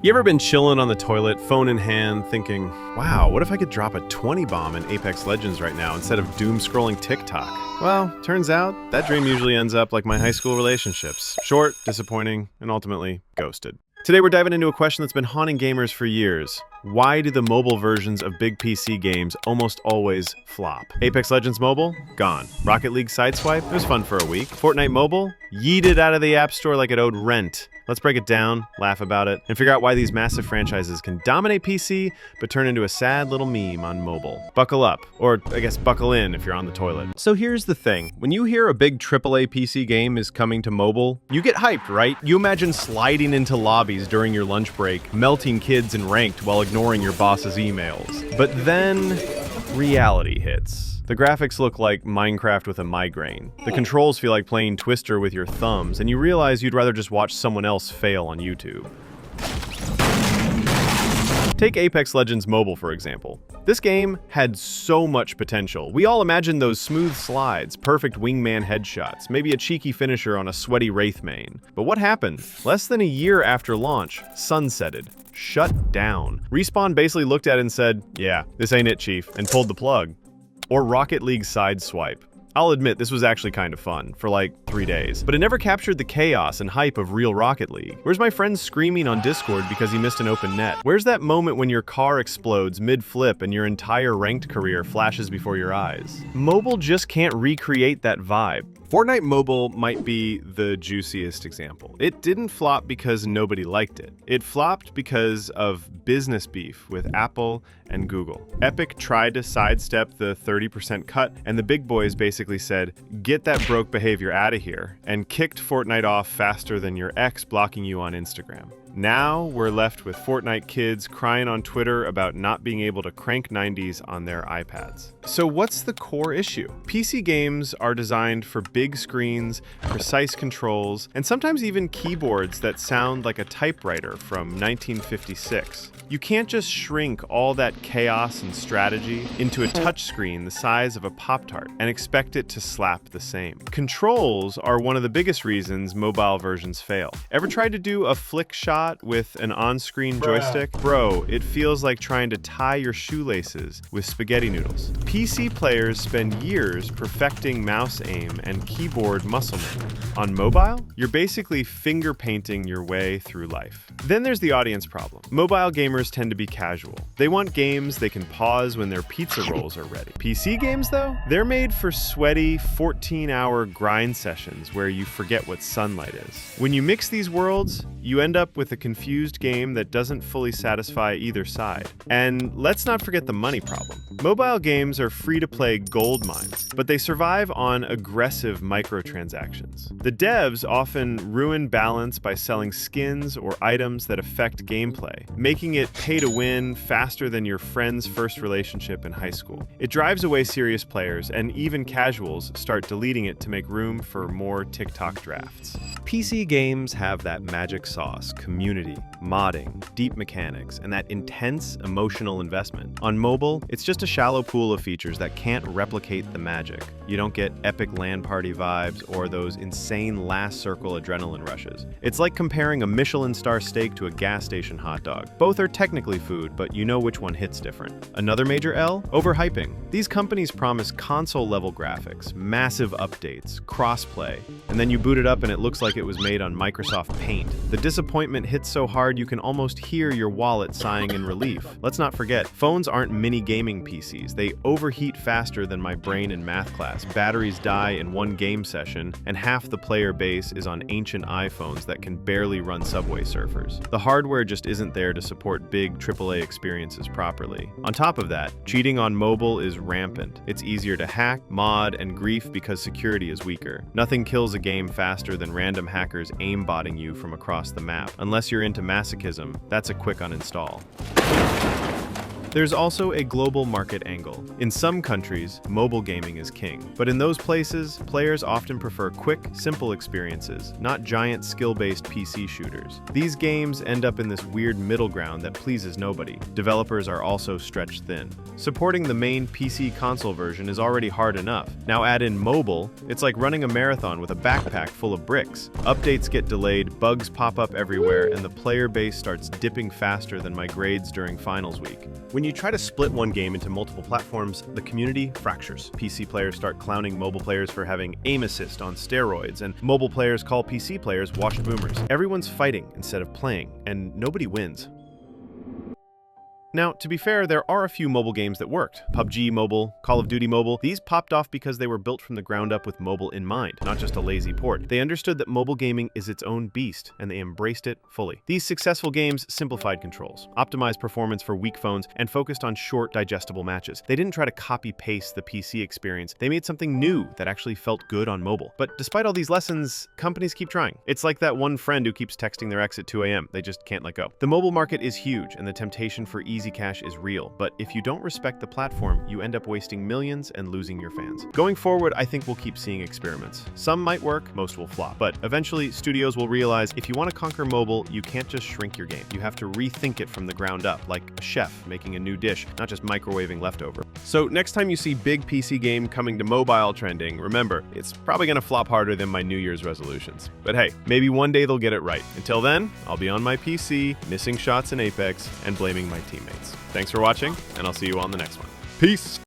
You ever been chilling on the toilet, phone in hand, thinking, wow, what if I could drop a 20 bomb in Apex Legends right now instead of doom scrolling TikTok? Well, turns out that dream usually ends up like my high school relationships. Short, disappointing, and ultimately ghosted. Today we're diving into a question that's been haunting gamers for years. Why do the mobile versions of big PC games almost always flop? Apex Legends Mobile? Gone. Rocket League Sideswipe? It was fun for a week. Fortnite Mobile? Yeeted out of the App Store like it owed rent. Let's break it down, laugh about it, and figure out why these massive franchises can dominate PC, but turn into a sad little meme on mobile. Buckle up, or I guess buckle in if you're on the toilet. So here's the thing. When you hear a big AAA PC game is coming to mobile, you get hyped, right? You imagine sliding into lobbies during your lunch break, melting kids in ranked while ignoring your boss's emails. But then, reality hits. The graphics look like Minecraft with a migraine. The controls feel like playing Twister with your thumbs, and you realize you'd rather just watch someone else fail on YouTube. Take Apex Legends Mobile, for example. This game had so much potential. We all imagined those smooth slides, perfect wingman headshots, maybe a cheeky finisher on a sweaty Wraith main. But what happened? Less than a year after launch, sunsetted. Shut down. Respawn basically looked at it and said, yeah, this ain't it, chief, and pulled the plug. Or Rocket League Sideswipe. I'll admit, this was actually kind of fun, for like 3 days, but it never captured the chaos and hype of real Rocket League. Where's my friend screaming on Discord because he missed an open net? Where's that moment when your car explodes mid-flip and your entire ranked career flashes before your eyes? Mobile just can't recreate that vibe. Fortnite Mobile might be the juiciest example. It didn't flop because nobody liked it. It flopped because of business beef with Apple and Google. Epic tried to sidestep the 30% cut, and the big boys basically said, get that broke behavior out of here, and kicked Fortnite off faster than your ex blocking you on Instagram. Now we're left with Fortnite kids crying on Twitter about not being able to crank 90s on their iPads. So what's the core issue? PC games are designed for big screens, precise controls, and sometimes even keyboards that sound like a typewriter from 1956. You can't just shrink all that chaos and strategy into a touchscreen the size of a Pop-Tart and expect it to slap the same. Controls are one of the biggest reasons mobile versions fail. Ever tried to do a flick shot with an on-screen joystick? Bro, it feels like trying to tie your shoelaces with spaghetti noodles. PC players spend years perfecting mouse aim and keyboard muscle memory. On mobile, you're basically finger painting your way through life. Then there's the audience problem. Mobile gamers tend to be casual. They want games they can pause when their pizza rolls are ready. PC games, though? They're made for sweaty 14-hour grind sessions where you forget what sunlight is. When you mix these worlds, you end up with a confused game that doesn't fully satisfy either side. And let's not forget the money problem. Mobile games are free-to-play gold mines, but they survive on aggressive microtransactions. The devs often ruin balance by selling skins or items that affect gameplay, making it pay to win faster than your friend's first relationship in high school. It drives away serious players, and even casuals start deleting it to make room for more TikTok drafts. PC games have that magic sauce, community, modding, deep mechanics, and that intense emotional investment. On mobile, it's just a shallow pool of features that can't replicate the magic. You don't get epic LAN party vibes or those insane last circle adrenaline rushes. It's like comparing a Michelin star steak to a gas station hot dog. Both are technically food, but you know which one hits different. Another major L? Overhyping. These companies promise console-level graphics, massive updates, crossplay, and then you boot it up and it looks like it was made on Microsoft Paint. The disappointment hits so hard you can almost hear your wallet sighing in relief. Let's not forget, phones aren't mini gaming PCs. They overheat faster than my brain in math class. Batteries die in one game session, and half the player base is on ancient iPhones that can barely run Subway Surfers. The hardware just isn't there to support big AAA experiences properly. On top of that, cheating on mobile is rampant. It's easier to hack, mod, and grief because security is weaker. Nothing kills a game faster than random hackers aimbotting you from across the map. Unless you're into masochism, that's a quick uninstall. There's also a global market angle. In some countries, mobile gaming is king. But in those places, players often prefer quick, simple experiences, not giant skill-based PC shooters. These games end up in this weird middle ground that pleases nobody. Developers are also stretched thin. Supporting the main PC console version is already hard enough. Now add in mobile, it's like running a marathon with a backpack full of bricks. Updates get delayed, bugs pop up everywhere, and the player base starts dipping faster than my grades during finals week. When you try to split one game into multiple platforms, the community fractures. PC players start clowning mobile players for having aim assist on steroids, and mobile players call PC players washed boomers. Everyone's fighting instead of playing, and nobody wins. Now, to be fair, there are a few mobile games that worked. PUBG Mobile, Call of Duty Mobile, these popped off because they were built from the ground up with mobile in mind, not just a lazy port. They understood that mobile gaming is its own beast, and they embraced it fully. These successful games simplified controls, optimized performance for weak phones, and focused on short, digestible matches. They didn't try to copy-paste the PC experience. They made something new that actually felt good on mobile. But despite all these lessons, companies keep trying. It's like that one friend who keeps texting their ex at 2 a.m. They just can't let go. The mobile market is huge, and the temptation for easy cash is real, but if you don't respect the platform, you end up wasting millions and losing your fans. Going forward, I think we'll keep seeing experiments. Some might work, most will flop, but eventually studios will realize if you want to conquer mobile, you can't just shrink your game. You have to rethink it from the ground up, like a chef making a new dish, not just microwaving leftover. So next time you see big PC game coming to mobile trending, remember, it's probably gonna flop harder than my New Year's resolutions. But hey, maybe one day they'll get it right. Until then, I'll be on my PC, missing shots in Apex, and blaming my teammates. Thanks for watching, and I'll see you on the next one. Peace!